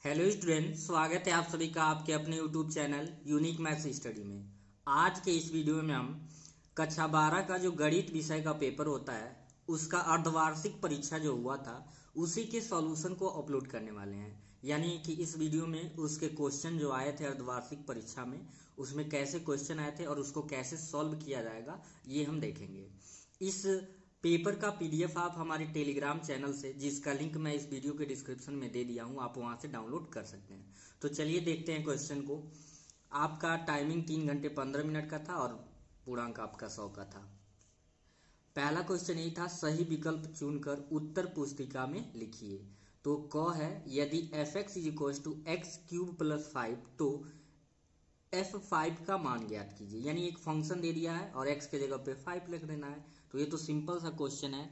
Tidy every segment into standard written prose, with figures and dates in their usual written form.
Hello student, स्वागत है आप सभी का आपके अपने YouTube channel unique maths study में। आज के इस वीडियो में हम कक्षा 12 का जो गणित विषय का पेपर होता है उसका अर्धवार्षिक परीक्षा जो हुआ था उसी के सॉल्यूशन को अपलोड करने वाले हैं। यानी कि इस वीडियो में उसके क्वेश्चन जो आए थे अर्धवार्षिक परीक्षा में उसमें कैसे क्वेश्चन आए थे और उसको कैसे सॉल्व किया जाएगा ये हम देखेंगे। इस पेपर का पीडीएफ आप हमारे टेलीग्राम चैनल से, जिसका लिंक मैं इस वीडियो के डिस्क्रिप्शन में दे दिया हूं, आप वहां से डाउनलोड कर सकते हैं। तो चलिए देखते हैं क्वेश्चन को। आपका टाइमिंग 3 घंटे 15 मिनट का था और पूर्णांक आपका 100 का था। पहला क्वेश्चन यही था, सही विकल्प चुनकर उत्तर पुस्तिका में लिखिए। तो क है, यदि F X is equal to X cube plus 5 तो f5 का मान ज्ञात कीजिए। यानी एक फंक्शन दे दिया है और x के जगह पे 5 लिख देना है। तो ये तो सिंपल सा क्वेश्चन है।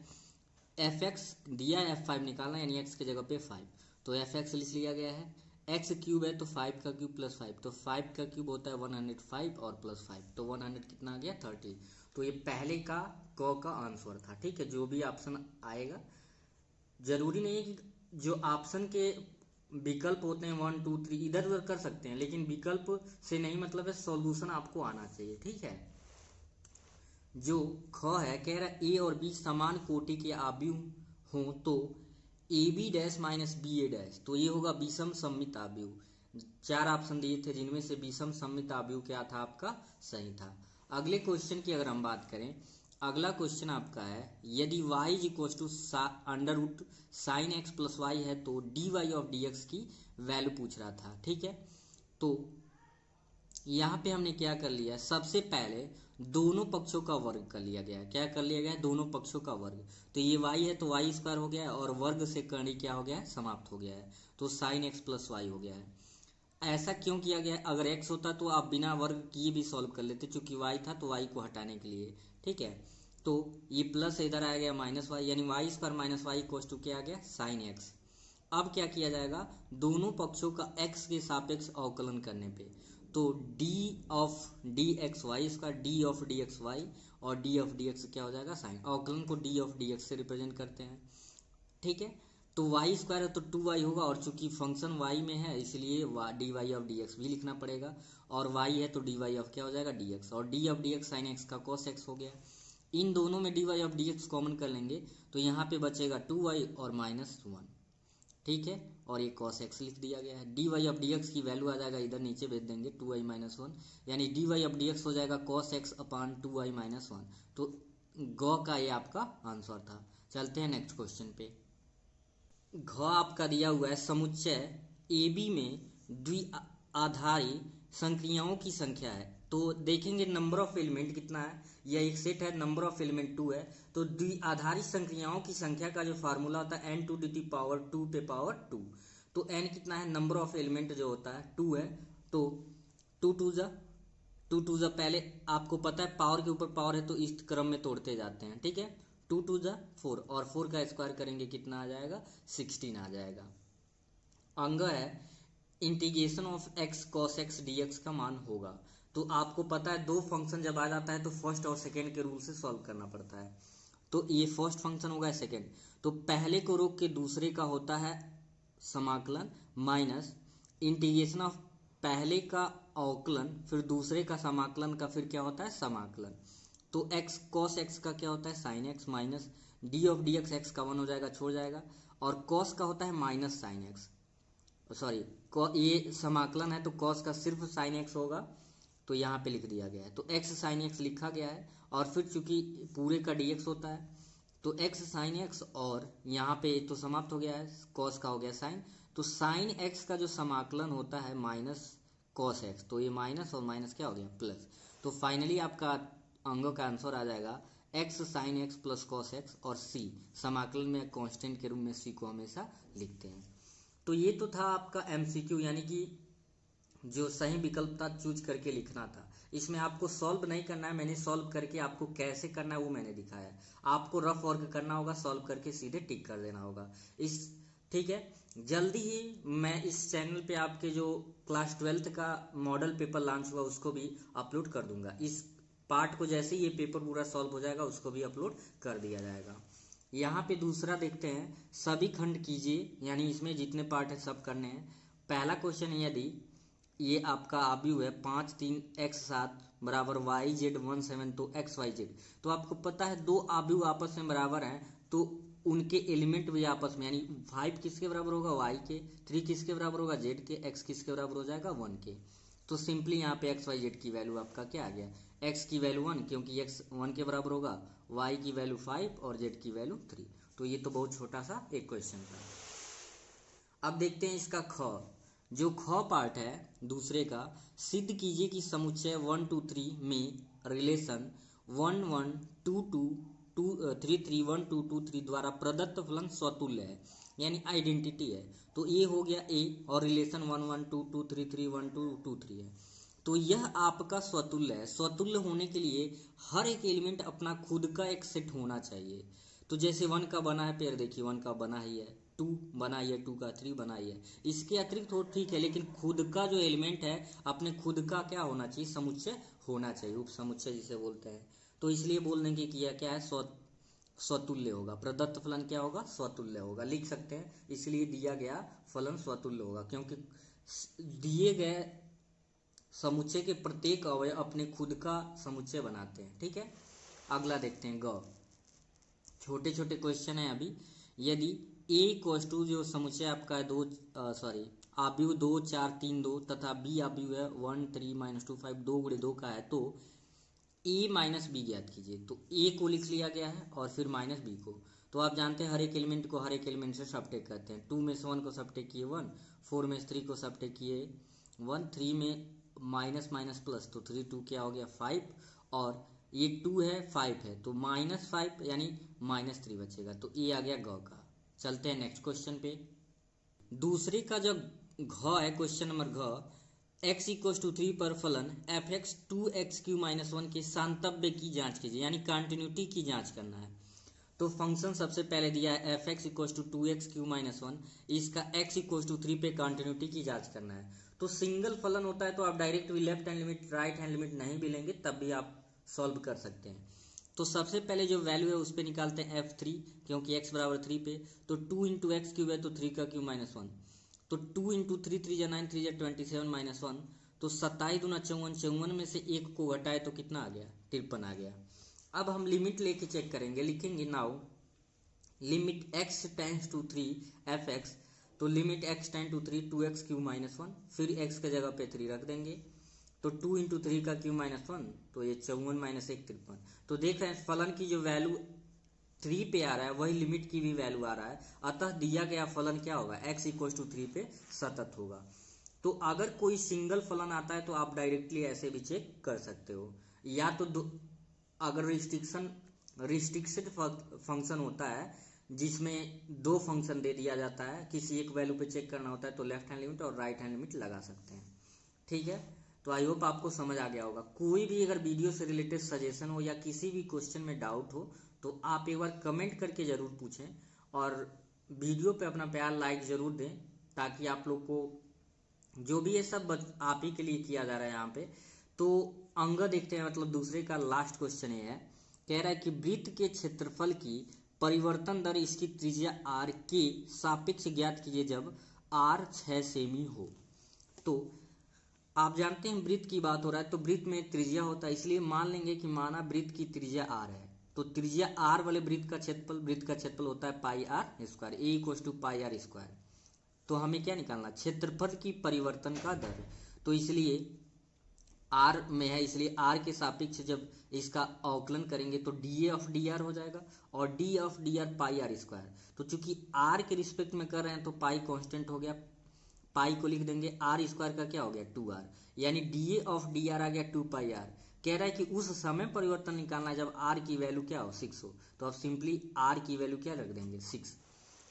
f(x) दिया है, f5 निकालना, यानी x के जगह पे 5, तो f(x) लिख लिया गया है। x क्यूब है तो 5 का क्यूब प्लस 5, तो 5 का क्यूब होता है 105 और प्लस 5 तो 100 कितना आ गया 30। तो ये पहले का क का आंसर था। ठीक है, जो भी ऑप्शन आएगा, जरूरी नहीं है कि जो ऑप्शन के विकल्प होते हैं 1 2 3 इधर उधर कर सकते हैं, लेकिन विकल्प से नहीं मतलब है, सॉल्यूशन आपको आना चाहिए। ठीक है, जो ख है कह रहा है ए और बी समान कोटि के आव्यूह हों तो A B dash minus B A dash, तो ये होगा विषम सममित आव्यूह। 4 ऑप्शन दिए थे जिनमें से विषम सममित आव्यूह क्या था आपका, सही था। अगले क्वेश्चन की अगर हम बात करें, अगला क्वेश्चन आपका है, यदि y is equal to under root sine X plus Y है तो D Y of D X की वैल्यू पूछ रहा था। ठीक है, तो यहाँ पे हमने क्या कर लिया है, सबसे पहले दोनों पक्षों का वर्ग कर लिया गया है। क्या कर लिया गया है, दोनों पक्षों का वर्ग। तो ये y है तो y स्क्वायर हो गया है और वर्ग से कर्ण क्या हो गया है, समाप्त हो गया है, तो साइन एक्स प्लस वाई हो गया है। ऐसा क्यों किया गया है, अगर x होता तो आप बिना वर्ग किए भी सॉल्व कर लेते, चूंकि y था तो y को हटाने के लिए। ठीक है, तो ये प्लस इधर आ गया माइनस वाई, यानी Y square minus Y equals to क्या आ गया, साइन एक्स। अब क्या किया जाएगा, दोनों पक्षों का x के सापेक्ष अवकलन करने पे, तो d of D X Y, इसका d of D X Y और d ऑफ डी एक्स क्या हो जाएगा, साइन। अवकलन को d ऑफ डी एक्स से रिप्रेजेंट करते हैं। ठीक है, तो वाई स्क्वायर है तो 2y होगा, और चूंकि फंक्शन y में है इसलिए D Y of D X भी लिखना पड़ेगा, और y है तो डी वाई ऑफ क्या हो जाएगा, डी एक्स, और d of D X sine X का कॉस एक्स हो गया। इन दोनों में D Y of D X common कर लेंगे तो यहाँ पे बचेगा 2y और -1। ठीक है, और ये cos x लिख दिया गया है। D Y of D X की वैल्यू आ जाएगा, इधर नीचे भेज देंगे 2y - 1, यानी D Y of D X हो जाएगा cos x अपान 2y - 1। तो ग का ये आपका आंसर था। चलते हैं नेक्स्ट क्वेश्चन पे। घ आपका दिया हुआ है, समुच्चय ए बी में द्विआधारी संक्रियाओं की संख्या है। तो देखेंगे नंबर ऑफ एलिमेंट कितना है, यह एक सेट है, नंबर ऑफ एलिमेंट 2 है। तो द्विआधारी संक्रियाओं की संख्या का जो फार्मूला होता है n टू दी पावर 2 पे पावर 2। तो n कितना है, नंबर ऑफ एलिमेंट जो होता है 2 है, तो 2 टू जा पहले आपको पता है पावर के ऊपर पावर है तो इस क्रम में तोड़ते जाते हैं। ठीक है, 2 टू जा 4 और 4 का स्क्वायर करेंगे कितना आ जाएगा, 16 आ जाएगा। अंग है, integration of x cos x dx का मान होगा। तो आपको पता है दो फंक्शन जब आ जाता है तो फर्स्ट और सेकेंड के रूल से सॉल्व करना पड़ता है। तो ये फर्स्ट फंक्शन होगा, सेकेंड, तो पहले को रोक के दूसरे का होता है समाकलन माइनस इंटीग्रेशन ऑफ पहले का अवकलन फिर दूसरे का समाकलन का फिर क्या होता है, समाकलन। तो x cos x का क्या होता है, sine x minus D of D X, X का 1 हो जाएगा, छोड़ जाएगा, और cos का होता है माइनस साइन एक्स, सॉरी ये समाकलन है तो cos का सिर्फ साइन एक्स होगा, तो यहाँ पे लिख दिया गया है। तो x साइन एक्स लिखा गया है, और फिर चूंकि पूरे का dx होता है तो x साइन एक्स, और यहाँ पे तो समाप्त हो गया है, cos का हो गया साइन, तो साइन x का जो समाकलन होता है माइनस cos x, तो ये माइनस और माइनस क्या हो गया, प्लस। तो फाइनली आपका अंगों का आंसर आ जाएगा x sign X plus cos x, और c समाकलन में कांस्टेंट के रूप में c को हमेशा लिखते हैं। तो ये तो था आपका MCQ, यानी कि जो सही विकल्प था चूज करके लिखना था। इसमें आपको सॉल्व नहीं करना है, मैंने सॉल्व करके आपको कैसे करना है वो मैंने दिखाया है। आपको रफ वर्क करना होगा, सॉल्व करके सीधे टिक कर देना होगा इस। ठीक है, जल्दी ही मैं इस चैनल पे आपके जो क्लास 12th का मॉडल पेपर लॉन्च हुआ उसको भी अपलोड कर दूंगा। इस पार्ट को जैसे ही ये पेपर पूरा सॉल्व हो जाएगा उसको भी अपलोड कर दिया जाएगा। यहाँ पे दूसरा देखते हैं, सभी खंड कीजिए, यानी इसमें जितने पार्ट है सब करने हैं। पहला क्वेश्चन है, यदि ये आपका आव्यूह है 5 3 x7 बराबर वाई जेड 1 7 तो एक्स वाई जेड, तो आपको पता है दो आव्यूह आपस में बराबर हैं तो उनके एलिमेंट भी आपस में, यानी 5 किसके बराबर होगा y के, 3 किसके बराबर होगा z के, x किसके बराबर हो जाएगा 1 के। तो सिंपली यहाँ पे एक्स वाई जेड की वैल्यू आपका क्या आ गया, x की वैल्यू 1 क्योंकि x 1 के बराबर होगा, y की वैल्यू 5 और z की वैल्यू 3। तो ये तो बहुत छोटा सा एक क्वेश्चन था। अब देखते हैं इसका ख, जो ख पार्ट है दूसरे का, सिद्ध कीजिए कि समुच्चय 1 2 3 में रिलेशन 1 1 2 2 3 3 1 2 2 3 द्वारा प्रदत्त फलन स्वतुल्य है, यानी आइडेंटिटी है। तो ये हो गया ए और रिलेशन 1 1 2 2 3 3 1 2 2 3 है, तो यह आपका स्वतुल्य है। स्वतुल्य होने के लिए हर एक एलिमेंट अपना खुद का एक सेट होना चाहिए। तो जैसे 1 का बना है पेयर, देखिए 1 का बना ही है, 2 बना ही है, 2 का 3 बना ही है, इसके अतिरिक्त हो ठीक है, लेकिन खुद का जो एलिमेंट है अपने खुद का क्या होना चाहिए, समुच्चय होना चाहिए, उप समुच्चय जिसे बोलते हैं। तो इसलिए बोल देंगे कि यह क्या है, स्वतुल्य होगा। प्रदत्त फलन क्या होगा, स्वतुल्य होगा, लिख सकते हैं। इसलिए दिया गया फलन स्वतुल्य होगा क्योंकि दिए गए समुच्चय के प्रत्येक अवयव अपने खुद का समुच्चय बनाते हैं। ठीक है, अगला देखते हैं ग, छोटे छोटे क्वेश्चन है अभी। यदि a इक्वस टू, जो समुच्चय आपका है आव्यूह 2 4 3 2 तथा b आव्यूह है 1 3 -2 5 2 गुणे 2 का है, तो a माइनस बी ज्ञात कीजिए। तो a को लिख लिया गया है और फिर माइनस बी को। तो आप जानते हैं हर एक एलिमेंट को हर एक एलिमेंट से सबटेक करते हैं। 2 में से 1 को सबटेक किए 1, 4 में से 3 को सबटेक किए 1, 3 में माइनस माइनस प्लस, तो 3 2 क्या हो गया 5, और ये 2 है 5 है तो -5 यानी -3 बचेगा। तो ये आ गया ग का। चलते हैं नेक्स्ट क्वेश्चन पे। दूसरे का जो घ है, क्वेश्चन नंबर घ, x इक्वस टू 3 पर फलन एफ एक्स 2x3 - 1 के सांतव्य की जांच कीजिए, यानी कंटिन्यूटी की जांच करना है। तो फंक्शन सबसे पहले दिया है F x equals to 2x3 - 1, इसका x इक्वस टू 3 पे कंटिन्यूटी की जांच करना है। तो सिंगल फलन होता है तो आप डायरेक्ट भी left hand limit right hand limit नहीं भी लेंगे तब भी आप सॉल्व कर सकते हैं। तो सबसे पहले जो वैल्यू है उस पर निकालते हैं f3, क्योंकि x बराबर 3 पे, तो 2 इंटू एक्स क्यूब है तो 3 का क्यूब -1, तो 2 इंटू 3 3 जा 9 3 जा 27 -1, तो 27 दूना 54, 54 में से एक को घटाए तो कितना आ गया 53 आ गया। अब हम लिमिट लेके चेक करेंगे, लिखेंगे now limit x tends to 3 F X, तो limit x tend to 3 2x3 -1, फिर x के जगह पे 3 रख देंगे, तो 2 इंटू 3 का क्यूब -1, तो ये 54 - 1 53। तो देख रहे हैं फलन की जो वैल्यू 3 पे आ रहा है वही लिमिट की भी वैल्यू आ रहा है, अतः दिया गया फलन क्या होगा, x इक्वल टू 3 पे सतत होगा। तो अगर कोई सिंगल फलन आता है तो आप डायरेक्टली ऐसे भी चेक कर सकते हो, या तो अगर रिस्ट्रिक्टेड फंक्शन होता है जिसमें 2 फंक्शन दे दिया जाता है, किसी एक वैल्यू पे चेक करना होता है तो लेफ्ट हैंड लिमिट और राइट हैंड लिमिट लगा सकते हैं। ठीक है, तो आई होप आपको समझ आ गया होगा। कोई भी अगर वीडियो से रिलेटेड सजेशन हो या किसी भी क्वेश्चन में डाउट हो तो आप एक बार कमेंट करके ज़रूर पूछें, और वीडियो पे अपना प्यार लाइक ज़रूर दें, ताकि आप लोग को जो भी ये सब आप ही के लिए किया जा रहा है यहाँ पे। तो अंग देखते हैं, मतलब दूसरे का लास्ट क्वेश्चन ये है, कह रहा है कि वृत्त के क्षेत्रफल की परिवर्तन दर इसकी त्रिज्या r के सापेक्ष ज्ञात कीजिए जब r 6 सेमी हो। तो आप जानते हैं वृत्त की बात हो रहा है तो वृत्त में त्रिज्या होता है, इसलिए मान लेंगे कि माना वृत्त की त्रिज्या r है, तो त्रिज्या r वाले वृत्त का क्षेत्रफल होता है pi r square, A equal to pi r square. तो हमें क्या निकालना, क्षेत्रफल की परिवर्तन का दर। तो इसलिए r में है, इसलिए r के सापेक्ष जब इसका अवकलन करेंगे तो dA ऑफ dr हो जाएगा, और d of dr pi r square. तो चूंकि r के रिस्पेक्ट में कर रहे हैं तो पाई कांस्टेंट हो गया, पाई को लिख देंगे, r स्क्वायर का क्या हो गया 2r, यानी dA ऑफ dr आ गया 2 पाई r। कह रहा है कि उस समय परिवर्तन निकालना है जब r की वैल्यू क्या हो 6 हो, तो आप सिंपली r की वैल्यू क्या रख देंगे 6।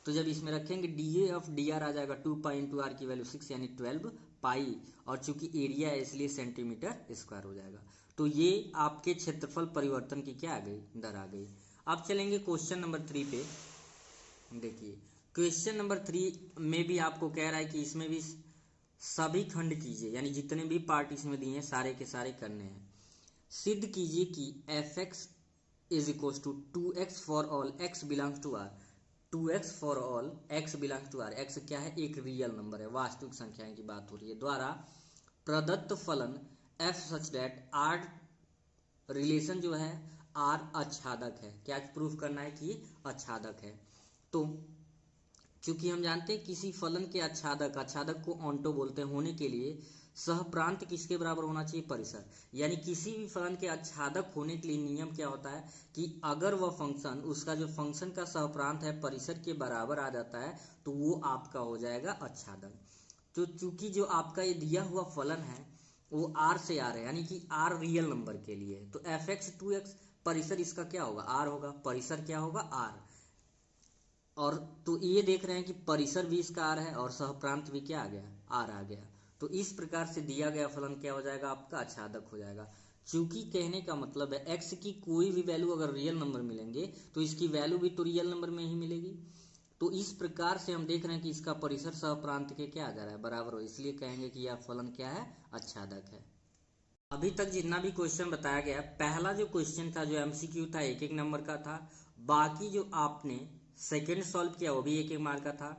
तो जब इसमें रखेंगे dA ऑफ dr आ जाएगा 2 पाई इंटू r की वैल्यू 6 यानी 12 पाई, और चूंकि एरिया है इसलिए सेंटीमीटर स्क्वायर हो जाएगा। तो ये आपके क्षेत्रफल परिवर्तन की क्या आ गई, दर आ गई। अब चलेंगे क्वेश्चन नंबर 3 पे। देखिए क्वेश्चन नंबर 3 में भी आपको कह रहा है कि इसमें भी सभी खंड कीजिए, यानी जितने भी पार्ट इसमें दिए हैं सारे के सारे करने हैं। सिद्ध कीजिए कि F X is equal to 2x for all x belongs to r। 2x for all x belongs to r, x क्या है, एक रियल नंबर है, वास्तविक संख्याएं की बात हो रही है, द्वारा प्रदत्त फलन f such that r relation जो है r आच्छादक है। क्या प्रूफ करना है कि आच्छादक है। तो क्योंकि हम जानते हैं किसी फलन के आच्छादक को ऑन्टो बोलते हैं, होने के लिए सहप्रांत किसके बराबर होना चाहिए, परिसर। यानी किसी भी फलन के आच्छादक होने के लिए नियम क्या होता है कि अगर वह फंक्शन, उसका जो फंक्शन का सहप्रांत है परिसर के बराबर आ जाता है तो वो आपका हो जाएगा आच्छादक। तो चूंकि जो आपका ये दिया हुआ फलन है वो r से r है, यानी कि r रियल नंबर के लिए, तो fx 2x परिसर इसका क्या होगा, r होगा, परिसर क्या होगा, r। और तो ये देख रहे हैं कि परिसर भी इसका r है और सहप्रांत भी क्या आ गया, r आ गया। तो इस प्रकार से दिया गया फलन क्या हो जाएगा, आपका आच्छादक हो जाएगा। चूंकि कहने का मतलब है x की कोई भी वैल्यू अगर रियल नंबर मिलेंगे तो इसकी वैल्यू भी तो रियल नंबर में ही मिलेगी। तो इस प्रकार से हम देख रहे हैं कि इसका परिसर सहप्रांत के क्या आ जा रहा है, बराबर हो, इसलिए कहेंगे कि यह फलन क्या है, आच्छादक है। अभी तक जितना भी क्वेश्चन बताया गया, पहला जो क्वेश्चन था जो एमसीक्यू था 1-1 नंबर का था, बाकी जो आपने सेकेंड सॉल्व किया वो भी 1-1 मार्क का था,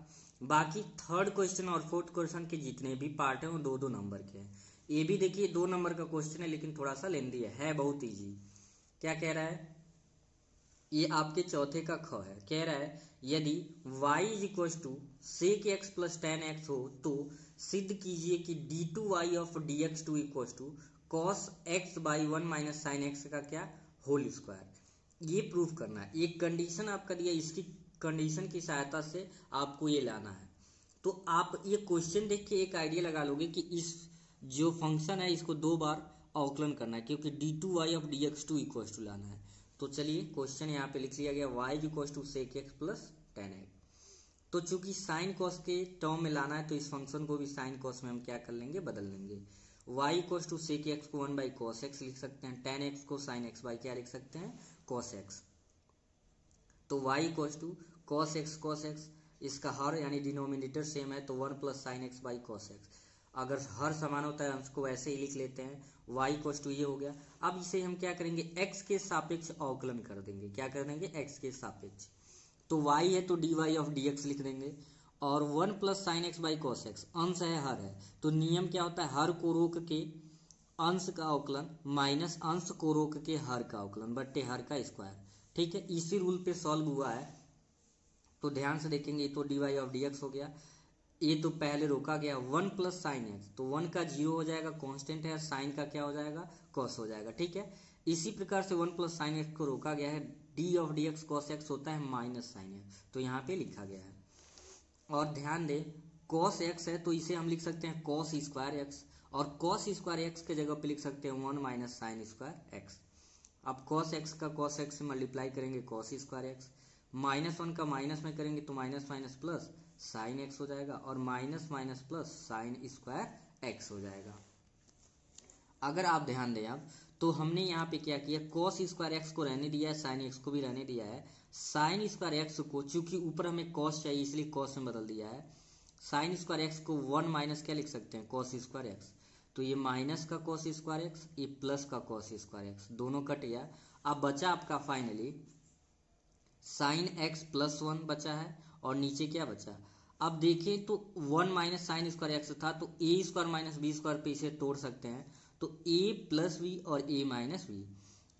बाकी थर्ड क्वेश्चन और फोर्थ क्वेश्चन के जितने भी पार्ट हैं वो 2-2 नंबर के हैं। ये भी देखिए 2 नंबर का क्वेश्चन है लेकिन थोड़ा सा लेंदी है बहुत ईजी। क्या कह रहा है, ये आपके चौथे का ख है, कह रहा है यदि y is equal to sec X plus tan X हो तो सिद्ध कीजिए कि d2y of dx2 equal to cos X by 1 minus sine X का क्या, होल स्क्वायर। ये प्रूफ करना है, एक कंडीशन आपका दिया, इसकी कंडीशन की सहायता से आपको ये लाना है। तो आप ये क्वेश्चन देख के एक आइडिया लगा लोगे कि इस जो फंक्शन है इसको 2 बार अवकलन करना है, क्योंकि d2y of dx2 equal to लाना है। तो चलिए क्वेश्चन यहाँ पे लिख लिया गया, y equal to sec X plus tan X. तो चूंकि साइन कॉस के टर्म में लाना है तो इस फंक्शन को भी साइन कॉस में हम क्या कर लेंगे, बदल लेंगे। y equal to sec X को 1 बाई कॉस एक्स लिख सकते हैं, टेन एक्स को साइन एक्स बाई क्या लिख सकते हैं, कॉस एक्स। तो y equal to cos X, इसका हर यानी डिनोमिनेटर सेम है तो 1 plus sine X by cos X. अगर हर समान होता है अंश को वैसे ही लिख लेते हैं, y इक्व टू ये हो गया। अब इसे हम क्या करेंगे, x के सापेक्ष अवकलन कर देंगे। क्या कर देंगे, x के सापेक्ष। तो y है तो dy ऑफ dx लिख देंगे, और 1 plus sine X by cos x, अंश है हर है तो नियम क्या होता है, हर को रोक के अंश का अवकलन माइनस अंश को रोक के हर का अवकलन बट्टे हर का स्क्वायर। ठीक है, इसी रूल पे सॉल्व हुआ है। तो ध्यान से देखेंगे, ये तो dy ऑफ dx हो गया, ये तो पहले रोका गया 1 प्लस साइन एक्स, तो 1 का 0 हो जाएगा, कांस्टेंट है, साइन का क्या हो जाएगा, कॉस हो जाएगा। ठीक है, इसी प्रकार से 1 प्लस साइन एक्स को रोका गया है, D of D x cos x होता है माइनस साइन एक्स, तो यहाँ पे लिखा गया है। और ध्यान दें कॉस एक्स है तो इसे हम लिख सकते हैं कॉस स्क्वायर एक्स, और कॉस स्क्वायर एक्स के जगह पे लिख सकते हैं 1 माइनस साइन स्क्वायर एक्स। अब कॉस एक्स का कॉस एक्स से मल्टीप्लाई करेंगे कॉस स्क्वायर एक्स, माइनस 1 का माइनस में करेंगे तो minus minus plus sine x हो जाएगा, और minus minus plus sine square x हो जाएगा। अगर आप ध्यान दें आप तो हमने यहाँ पे क्या किया, कॉस स्क्वायर एक्स को रहने दिया है, साइन एक्स को भी रहने दिया है। साइन स्क्वायर एक्स को चूंकि ऊपर हमें कॉस चाहिए इसलिए कॉस में बदल दिया है। साइन स्क्वायर एक्स को 1 माइनस क्या लिख सकते हैं, कॉस स्क्वायर एक्स, तो ये माइनस का कॉस स्क्वायर एक्स, ये प्लस का कॉस स्क्वायर एक्स, दोनों कट गया। अब बचा आपका फाइनली साइन एक्स प्लस 1 बचा है, और नीचे क्या बचा, अब देखें तो 1 माइनस साइन स्क्वायर एक्स था तो ए स्क्वायर माइनस बी स्क्वायर पे इसे तोड़ सकते हैं, तो ए प्लस बी और ए माइनस बी,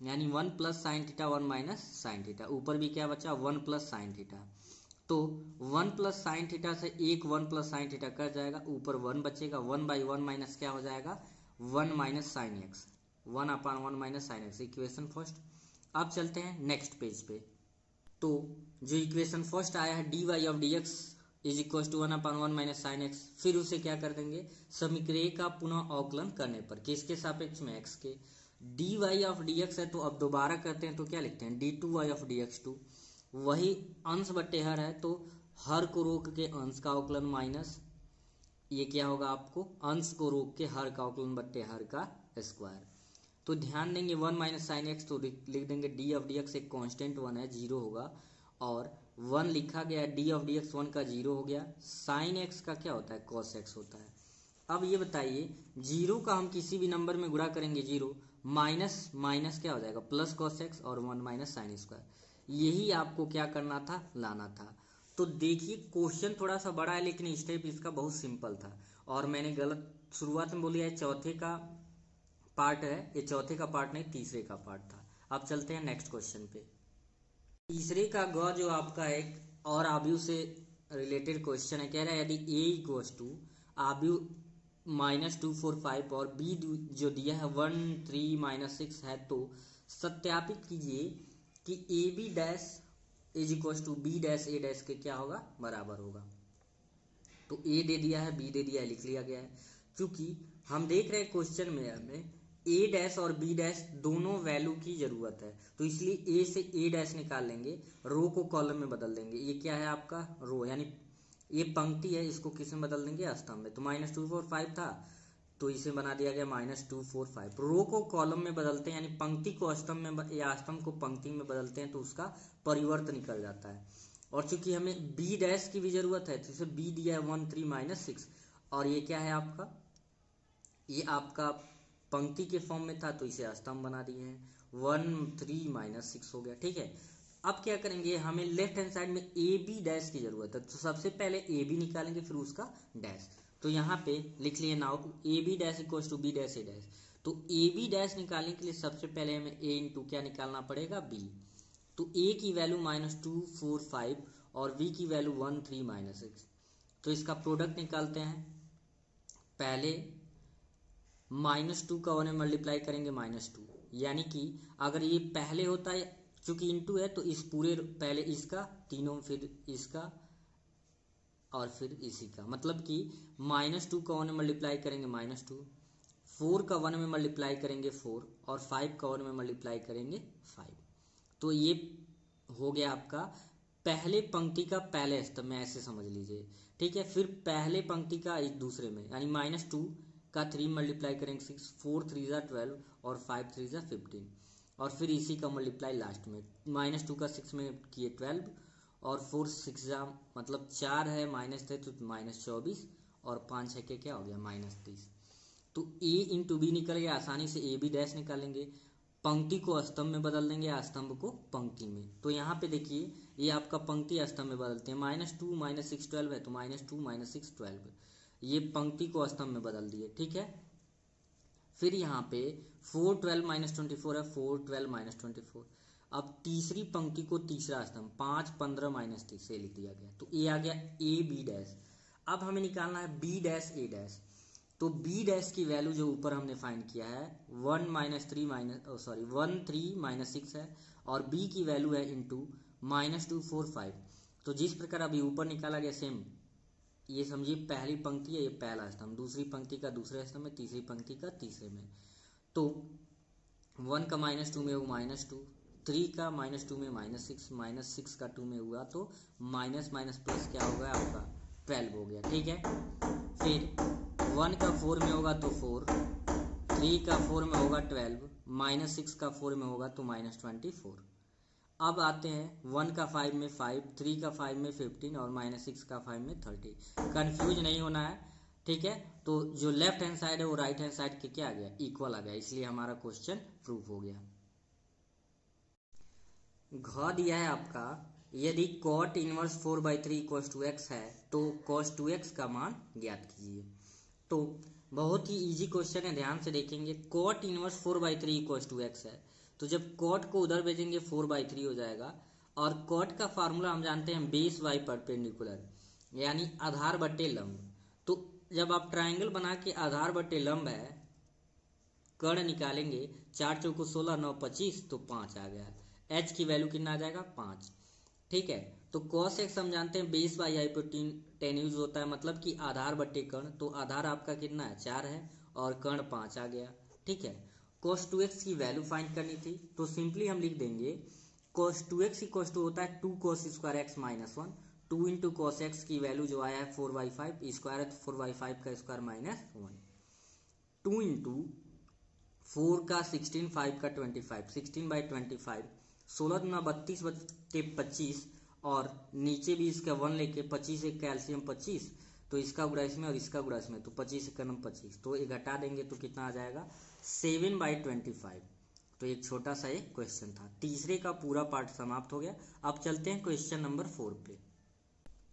यानी 1 plus sine theta 1 minus sine theta, ऊपर भी क्या बचा 1 प्लस साइन थीटा, तो 1 प्लस साइन थीटा से एक 1 प्लस साइन थीटा कट जाएगा, ऊपर 1 बचेगा, 1 बाई 1 माइनस क्या हो जाएगा 1 minus sine x, 1 upon 1 minus sine x, equation first. अब चलते हैं नेक्स्ट पेज पे। तो जो इक्वेशन फर्स्ट आया है dy of dx is equal to 1 upon 1 minus sine X, फिर उसे क्या कर देंगे, समीकरण का पुनः अवकलन करने पर किसके सापेक्ष में, x के। dy ऑफ dx है तो अब दोबारा करते हैं तो क्या लिखते हैं, d2y ऑफ dx2, वही अंश बट्टे हर है तो हर को रोक के अंश का अवकलन माइनस ये क्या होगा आपको, अंश को रोक के हर का अवकलन बट्टे हर का स्क्वायर। तो ध्यान देंगे 1 माइनस साइन एक्स तो लिख देंगे डी ऑफ डी एक्स एक कॉन्स्टेंट 1 है, 0 होगा, और 1 लिखा गया है, डी ऑफ डी एक्स 1 का 0 हो गया। साइन एक्स का क्या होता है, कॉस एक्स होता है। अब ये बताइए 0 का हम किसी भी नंबर में गुणा करेंगे 0, माइनस माइनस क्या हो जाएगा प्लस कॉस एक्स, और 1 माइनस साइन स्क्वायर, यही आपको क्या करना था, लाना था। तो देखिए क्वेश्चन थोड़ा सा बड़ा है लेकिन स्टेप इसका बहुत सिंपल था, और मैंने गलत शुरुआत में बोली है चौथे का पार्ट है, ये चौथे का पार्ट नहीं तीसरे का पार्ट था। अब चलते हैं नेक्स्ट क्वेश्चन पे। तीसरे का ग जो आपका एक और आव्यूह से रिलेटेड क्वेश्चन है, कह रहा है यदि ए इक्वल्स टू आव्यूह -245 और बी जो दिया है 1 3 -6 है, तो सत्यापित कीजिए कि A B dash is equals to B dash A dash के क्या होगा, बराबर होगा। तो ए दे दिया है, बी दे दिया है, लिख लिया गया है। क्योंकि हम देख रहे हैं क्वेश्चन में हमें ए डैश और बी डैश दोनों वैल्यू की जरूरत है, तो इसलिए ए से ए डैश निकाल लेंगे, रो को कॉलम में बदल देंगे। ये क्या है आपका रो, यानी ये पंक्ति है, इसको किस में बदल देंगे, स्तंभ में। तो -245 था तो इसे बना दिया गया -245। रो को कॉलम में बदलते हैं, यानी पंक्ति को स्तंभ में या स्तंभ को पंक्ति में बदलते हैं, तो उसका परिवर्तन निकल जाता है। और चूंकि हमें बी डैश की भी जरूरत है, तो इसे बी दिया है 1 3 -6, और ये क्या है आपका, ये आपका पंक्ति के फॉर्म में था तो इसे स्तंभ बना दिए हैं, 1 3 -6 हो गया। ठीक है, अब क्या करेंगे, हमें लेफ्ट हैंड साइड में ए बी डैश की जरूरत है, तो सबसे पहले ए बी निकालेंगे फिर उसका डैश। तो यहाँ पे लिख लिए now A B dash equals to B dash A dash. तो ए बी डैश निकालने के लिए सबसे पहले हमें ए इंटू क्या निकालना पड़ेगा, बी। तो ए की वैल्यू -245 और बी की वैल्यू 1 3 -6। तो इसका प्रोडक्ट निकालते हैं। पहले -2 का 1 में मल्टीप्लाई करेंगे -2, यानी कि अगर ये पहले होता है, चूंकि इंटू है तो इस पूरे पहले इसका तीनों फिर इसका और फिर इसी का, मतलब कि -2 का 1 में मल्टीप्लाई करेंगे -2, 4 का 1 में मल्टीप्लाई करेंगे 4, और 5 का 1 में मल्टीप्लाई करेंगे 5। तो ये हो गया आपका पहले पंक्ति का पहले स्तंभ में, ऐसे समझ लीजिए। ठीक है, फिर पहले पंक्ति का एक दूसरे में, यानी -2 का 3 मल्टीप्लाई करेंगे 6, 4 3 12 और 5 3 15, और फिर इसी का मल्टीप्लाई लास्ट में, -2 का 6 में किए 12 और 4 6 मतलब 4 है माइनस थे तो -24 और 5 है के क्या हो गया -30। तो ए इंटू बी निकल गया, आसानी से ए बी डैश निकालेंगे, पंक्ति को स्तंभ में बदल देंगे, स्तंभ को पंक्ति में। तो यहाँ पे देखिए ये आपका पंक्ति स्तंभ में बदलते हैं, -2 -6 12 है तो -2 -6 12, ये पंक्ति को स्तंभ में बदल दिए। ठीक है, फिर यहाँ पे 4 12 -24 है, 4 12 -24। अब तीसरी पंक्ति को तीसरा स्तंभ 5 15 -30 से लिख दिया गया, तो ये आ गया ए बी डैश। अब हमें निकालना है बी डैश ए डैश। तो बी डैश की वैल्यू जो ऊपर हमने फाइंड किया है 1 3 -6 है, और बी की वैल्यू है इंटू -245। तो जिस प्रकार अभी ऊपर निकाला गया सेम, ये समझिए पहली पंक्ति है, ये पहला स्तंभ, दूसरी पंक्ति का दूसरे स्तंभ में, तीसरी पंक्ति का तीसरे में। तो 1 का -2 में हुआ -2, 3 का -2 में -6 का 2 में हुआ तो माइनस माइनस प्लस क्या होगा आपका 12 हो गया। ठीक है, फिर 1 का 4 में होगा तो 4, 3 का 4 में होगा 12, -6 का 4 में होगा तो -24। अब आते हैं 1 का 5 में 5, 3 का 5 में 15 और -6 का 5 में 30। कंफ्यूज नहीं होना है। ठीक है, तो जो लेफ्ट हैंड साइड है वो राइट हैंड साइड के क्या आ गया, इक्वल आ गया, इसलिए हमारा क्वेश्चन प्रूव हो गया। घ दिया है आपका, यदि cot inverse 4/3 equals to x है तो cos 2x का मान ज्ञात कीजिए। तो बहुत ही इजी क्वेश्चन है, ध्यान से देखेंगे। cot inverse 4/3 equals to x है, तो जब cot को उधर भेजेंगे 4/3 हो जाएगा, और cot का फार्मूला हम जानते हैं बेस बाई परपेंडिकुलर, यानी आधार बटे लंब। तो जब आप ट्राइंगल बना के आधार बटे लंब है, कर्ण निकालेंगे, 4 चौको 16 9 25 तो 5 आ गया। h की वैल्यू कितना आ जाएगा 5। ठीक है, तो cos x हम जानते हैं बेस बाई हाइपोटेन्यूज यूज होता है, मतलब कि आधार बटे कर्ण। तो आधार आपका कितना है 4 है और कर्ण 5 आ गया। ठीक है, cos 2x की वैल्यू फाइंड करनी थी, तो सिंपली हम लिख देंगे cos 2x इक्वल टू होता है 2 cos square x -1। 2 into cos x की वैल्यू जो आया है 4/5, स्क्वायर है तो 4/5 का स्क्वायर -1। 2 इंटू 4 का 16, 5 का 25, 16/25, 16 दूना 32 बटे 25, और नीचे भी इसका 1 लेके 25 एक कैल्शियम 25, तो इसका गुणा इसमें और इसका गुणा इसमें, तो 25 एक 25, तो ये घटा देंगे तो कितना आ जाएगा 7/25। तो एक छोटा सा एक क्वेश्चन था। तीसरे का पूरा पार्ट समाप्त हो गया। अब चलते हैं क्वेश्चन नंबर 4 पे।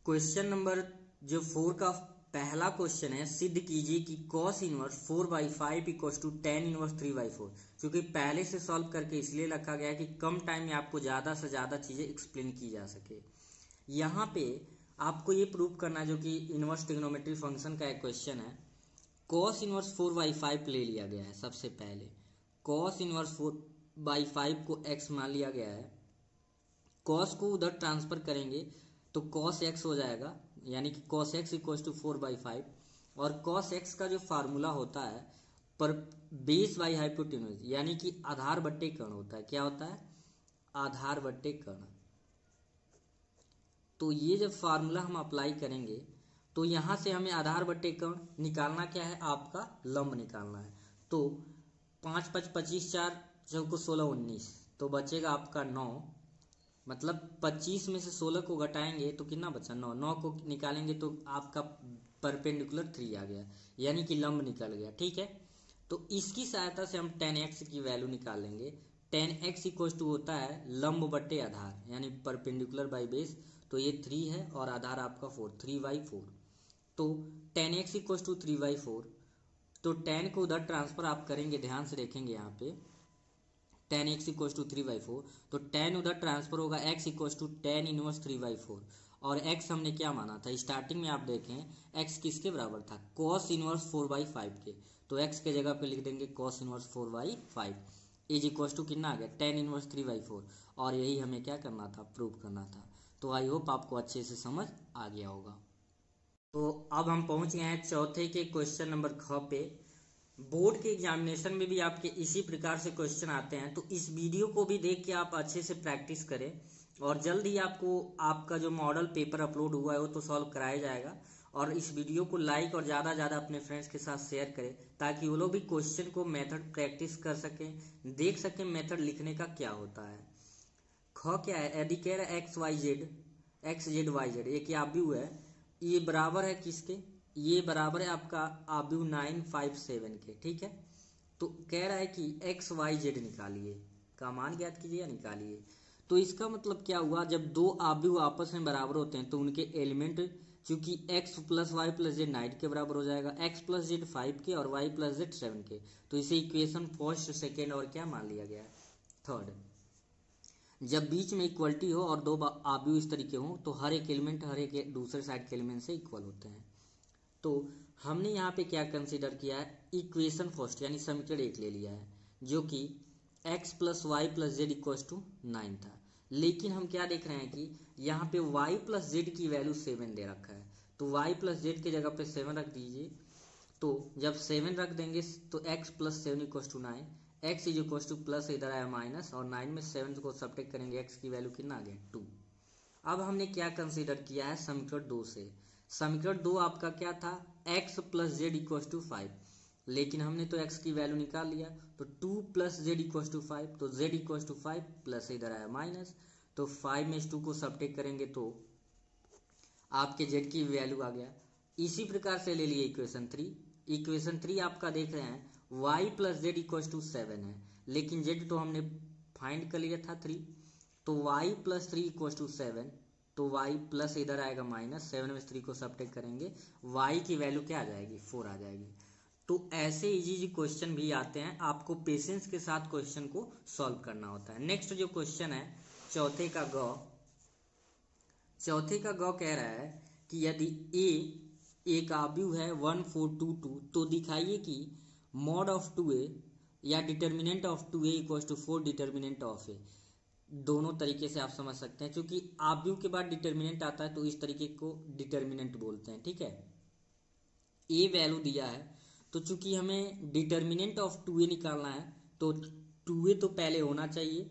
क्वेश्चन नंबर जो 4 का पहला क्वेश्चन है, सिद्ध कीजिए कि cos inverse 4/5 equals to tan inverse 3/4। क्योंकि पहले से सॉल्व करके इसलिए रखा गया है कि कम टाइम में आपको ज़्यादा से ज़्यादा चीज़ें एक्सप्लेन की जा सके। यहाँ पे आपको ये प्रूव करना है, जो कि इनवर्स ट्रिग्नोमेट्री फंक्शन का एक क्वेश्चन है। cos इनवर्स 4/5 ले लिया गया है। सबसे पहले cos इनवर्स 4/5 को x मान लिया गया है। cos को उधर ट्रांसफर करेंगे तो cos x हो जाएगा, यानी कि cos x इक्वल्स टू 4/5। और cos x का जो फार्मूला होता है पर बेस बाई हाइपोटेन्यूज, यानी कि आधार बट्टे कर्ण होता है। क्या होता है? आधार बट्टे कर्ण। तो ये जब फार्मूला हम अप्लाई करेंगे तो यहाँ से हमें आधार बट्टे कर्ण निकालना क्या है, आपका लंब निकालना है। तो 5 5 25 4 चौको 16 19, तो बचेगा आपका 9। मतलब 25 में से 16 को घटाएंगे तो कितना बचा? 9। 9 को निकालेंगे तो आपका परपेंडिकुलर 3 आ गया, यानी कि लंब निकल गया। ठीक है, तो इसकी सहायता से हम tan x की वैल्यू निकाल लेंगे। tan x इक्वल टू होता है लंब बट्टे आधार, यानी परपेंडिकुलर बाई बेस। तो ये 3 है और आधार आपका 4, 3/4। तो tan x इक्वल टू 3/4। तो tan को उधर ट्रांसफर आप करेंगे, ध्यान से देखेंगे यहाँ पे tan x इक्वल टू 3/4। तो tan उधर ट्रांसफर होगा, x equal to tan inverse 3/4। और x हमने क्या माना था स्टार्टिंग में? आप देखें x किसके बराबर था? cos इनवर्स 4/5 के। तो x के जगह पे लिख देंगे cos inverse 4/5 is equal to कितना आ गया? tan inverse 3/4। और यही हमें क्या करना था? प्रूव करना था। तो आई होप आपको अच्छे से समझ आ गया होगा। तो अब हम पहुंच गए हैं चौथे के क्वेश्चन नंबर ख पे। बोर्ड के एग्जामिनेशन में भी आपके इसी प्रकार से क्वेश्चन आते हैं, तो इस वीडियो को भी देख के आप अच्छे से प्रैक्टिस करें। और जल्द ही आपको आपका जो मॉडल पेपर अपलोड हुआ है वो तो सॉल्व कराया जाएगा। और इस वीडियो को लाइक और ज़्यादा ज़्यादा अपने फ्रेंड्स के साथ शेयर करें, ताकि वो लोग भी क्वेश्चन को मेथड प्रैक्टिस कर सकें, देख सकें मेथड लिखने का क्या होता है। ख क्या है? यदि कह रहा है एक्स जेड वाई जेड, ये क्या आव्यूह है? ये बराबर है किसके? ये बराबर है आपका आव्यूह 957 के। ठीक है, तो कह रहा है कि एक्स वाई जेड निकालिए, का मान ज्ञात कीजिए या निकालिए। तो इसका मतलब क्या हुआ? जब दो आव्यूह आपस में बराबर होते हैं तो उनके एलिमेंट, चूंकि x plus Y plus Z 9 के बराबर हो जाएगा, x प्लस जेड 5 के और y प्लस जेड 7 के। तो इसे इक्वेशन फर्स्ट सेकेंड और क्या मान लिया गया है? थर्ड। जब बीच में इक्वलिटी हो और दो आव्यूह इस तरीके हो तो हर एक एलिमेंट हर एक दूसरे साइड के एलिमेंट से इक्वल होते हैं। तो हमने यहाँ पे क्या कंसीडर किया है? इक्वेशन फर्स्ट, यानी समीकरण 1 ले लिया है, जो कि x plus Y plus Z equal to 9 था। लेकिन हम क्या देख रहे हैं कि यहाँ पे y प्लस जेड की वैल्यू 7 दे रखा है। तो y प्लस जेड के जगह पे 7 रख दीजिए। तो जब 7 रख देंगे तो x plus 7 equal to 9, x is equal to plus, इधर आया माइनस, और 9 में 7 को सब्ट्रैक्ट करेंगे, x की वैल्यू कितना आ गया? 2। अब हमने क्या कंसीडर किया है? समीकरण 2 से। समीकरण 2 आपका क्या था? x plus Z equal to 5। लेकिन हमने तो x की वैल्यू निकाल लिया, तो 2 प्लस जेड इक्वल टू 5, तो z इक्वल टू 5 प्लस, इधर आया माइनस, तो 5 में इस 2 को सब्ट्रैक्ट करेंगे तो आपके z की वैल्यू आ गया। इसी प्रकार से ले लिए इक्वेशन 3। इक्वेशन 3 आपका देख रहे हैं y plus Z equal to 7 है, लेकिन z तो हमने फाइंड कर लिया था 3। तो y प्लस 3 इक्वल टू 7, तो y प्लस, इधर आएगा माइनस, 7 में 3 को सब्ट्रैक्ट करेंगे, y की वैल्यू क्या आ जाएगी? 4 आ जाएगी। तो ऐसे इजी क्वेश्चन भी आते हैं, आपको पेशेंस के साथ क्वेश्चन को सॉल्व करना होता है। नेक्स्ट जो क्वेश्चन है चौथे का ग कह रहा है कि यदि a एक आव्यूह है 1 4 2 2, तो दिखाइए कि मॉड ऑफ 2a या determinant of 2a equal to 4 determinant of a। दोनों तरीके से आप समझ सकते हैं, क्योंकि आव्यूह के बाद डिटर्मिनेंट आता है तो इस तरीके को डिटर्मिनेंट बोलते हैं। ठीक है, a वैल्यू दिया है, तो चूंकि हमें डिटर्मिनेंट ऑफ 2a निकालना है तो 2a तो पहले होना चाहिए,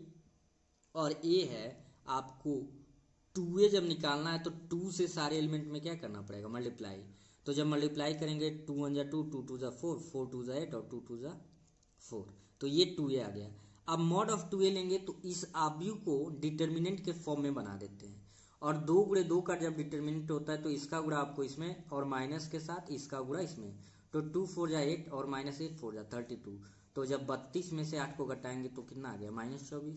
और a है आपको 2a जब निकालना है तो 2 से सारे एलिमेंट में क्या करना पड़ेगा? मल्टीप्लाई। तो जब मल्टीप्लाई करेंगे 2 1 जा 2, 2 2 जा 4, 4 2 जा 8 और 2 2 जा 4, तो ये 2a आ गया। अब मॉड ऑफ 2a लेंगे तो इस आव्यूह को डिटर्मिनेंट के फॉर्म में बना देते हैं, और 2 गुणे 2 का जब डिटर्मिनेंट होता है तो इसका गुणा आपको इसमें और माइनस के साथ इसका गुणा इसमें, तो 2 4 जा 8 और माइनस 8 4 जा 32। तो जब 32 में से 8 को घटाएंगे तो कितना आ गया? -24।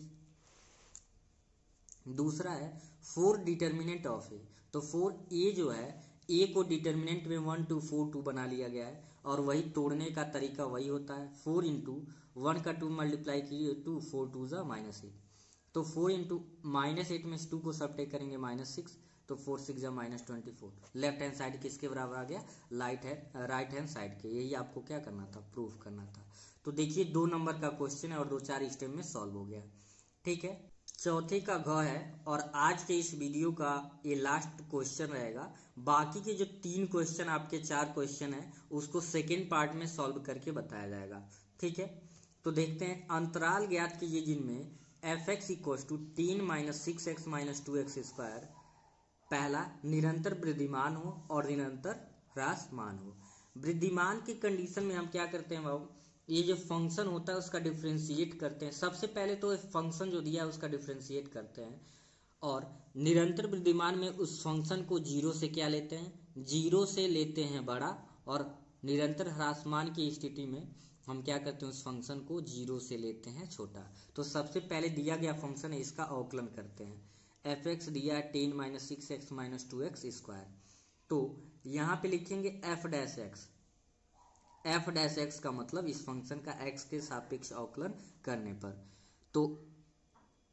दूसरा है 4 डिटर्मिनेंट ऑफ ए, तो 4a जो है ए को डिटर्मिनेंट में 1 2 4 2 बना लिया गया है और वही तोड़ने का तरीका वही होता है 4 इंटू 1 का 2 मल्टीप्लाई किए 2 4 2 ज़ा -8, तो 4 इंटू -8 में 2 को सबट्रैक्ट करेंगे -6, तो 4 6 ज़ा -24। लेफ्ट हैंड साइड किसके बराबर आ गया, राइट हैंड साइड के। यही आपको क्या करना था, प्रूफ करना था। तो देखिए 2 नंबर का क्वेश्चन है और 2-4 स्टेप में सॉल्व हो गया। ठीक है, चौथे का घ है और आज के इस वीडियो का ये लास्ट क्वेश्चन रहेगा। बाकी के जो 3 क्वेश्चन आपके 4 क्वेश्चन है उसको सेकेंड पार्ट में सॉल्व करके बताया जाएगा। ठीक है, तो देखते हैं। अंतराल ज्ञात कीजिए जिनमें f(x) = 10 - 6x - 2x²। पहला, निरंतर वृद्धिमान हो और निरंतर ह्रासमान हो। वृद्धिमान की कंडीशन में हम क्या करते हैं बाबू, ये जो फंक्शन होता है उसका डिफ्रेंशिएट करते हैं। सबसे पहले तो फंक्शन जो दिया है उसका डिफ्रेंशिएट करते हैं और निरंतर वृद्धिमान में उस फंक्शन को 0 से क्या लेते हैं, 0 से लेते हैं बड़ा, और निरंतर ह्रासमान की स्थिति में हम क्या करते हैं, उस फंक्शन को 0 से लेते हैं छोटा। तो सबसे पहले दिया गया फंक्शन है इसका अवकलन करते हैं। f(x) दिया है 10 - 6x - 2x², तो यहाँ पे लिखेंगे f'(x). f'(x) का मतलब इस फंक्शन का x के सापेक्ष अवकलन करने पर, तो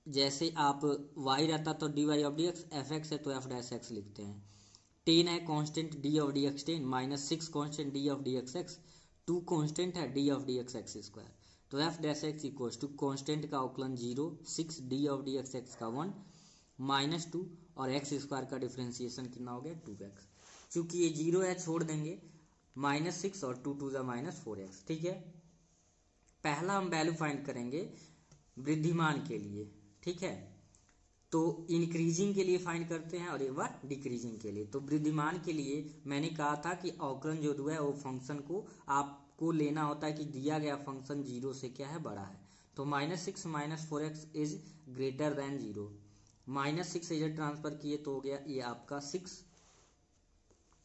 जैसे आप y रहता तो dy/dx, f(x) है तो f'(x) लिखते हैं। 10 है constant, d(dx) 10, -6 constant, d(dx)x, 2 constant है, d(dx)x²। तो f'(x) = कांस्टेंट का अवकलन 0, 6 d(dx)x का 1, -2 और x² का डिफ्रेंसिएशन कितना हो गया, 2x। चूंकि ये 0 है छोड़ देंगे, -6 और 2 2 ज़ा -4x। ठीक है, पहला हम वैल्यू फाइंड करेंगे वृद्धिमान के लिए। ठीक है, तो इंक्रीजिंग के लिए फाइंड करते हैं और एक बार डिक्रीजिंग के लिए। तो वृद्धिमान के लिए मैंने कहा था कि अवकलन जो हुआ है वो फंक्शन को आपको लेना होता है कि दिया गया फंक्शन 0 से क्या है, बड़ा है। तो -6 - 4x इज ग्रेटर देन 0, -6 इधर ट्रांसफर किए तो हो गया ये आपका 6।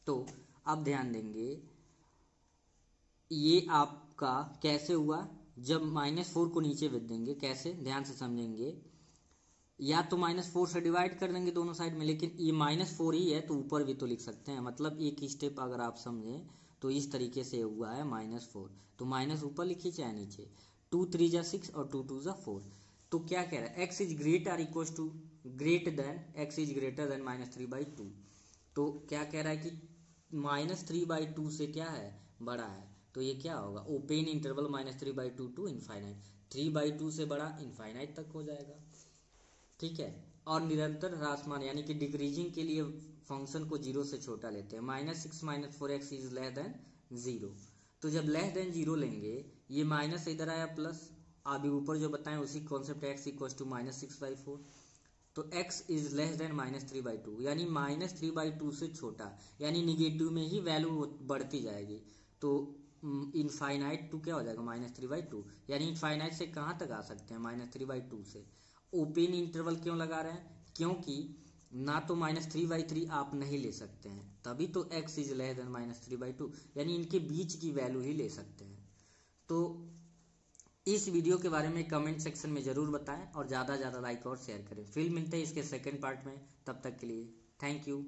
तो अब ध्यान देंगे ये आपका कैसे हुआ, जब -4 को नीचे भेज देंगे, कैसे ध्यान से समझेंगे। या तो -4 से डिवाइड कर देंगे दोनों साइड में, लेकिन ये -4 ही है तो ऊपर भी तो लिख सकते हैं। मतलब एक स्टेप अगर आप समझें तो इस तरीके से हुआ है -4, तो माइनस ऊपर लिखिए चाहे नीचे। 2 3 ज़ा 6 और 2 2 ज़ा 4। तो क्या कह रहा है, x इज ग्रेटर देन -3/2। तो क्या कह रहा है कि -3/2 से क्या है, बड़ा है। तो ये क्या होगा, ओपन इंटरवल -3/2 टू इनफाइनाइट, 3/2 से बड़ा इनफाइनाइट तक हो जाएगा। ठीक है, और निरंतर ह्रासमान यानी कि डिक्रीजिंग के लिए फंक्शन को 0 से छोटा लेते हैं। -6 - 4x इज लेस देन 0। तो जब लेस देन 0 लेंगे, ये माइनस इधर आया प्लस, अभी ऊपर जो बताएं उसी कॉन्सेप्ट x = -6/4। तो x इज लेस देन -3/2 यानी -3/2 से छोटा, यानी निगेटिव में ही वैल्यू बढ़ती जाएगी। तो इनफाइनाइट टू क्या हो जाएगा, -3/2, यानी इनफाइनाइट से कहाँ तक आ सकते हैं, -3/2 से। ओपन इंटरवल क्यों लगा रहे हैं, क्योंकि ना तो -3/3 आप नहीं ले सकते हैं, तभी तो x इज लेस देन -3/2, यानी इनके बीच की वैल्यू ही ले सकते हैं। तो इस वीडियो के बारे में कमेंट सेक्शन में ज़रूर बताएं और ज़्यादा से ज़्यादा लाइक और शेयर करें। फिर मिलते हैं इसके सेकंड पार्ट में, तब तक के लिए थैंक यू।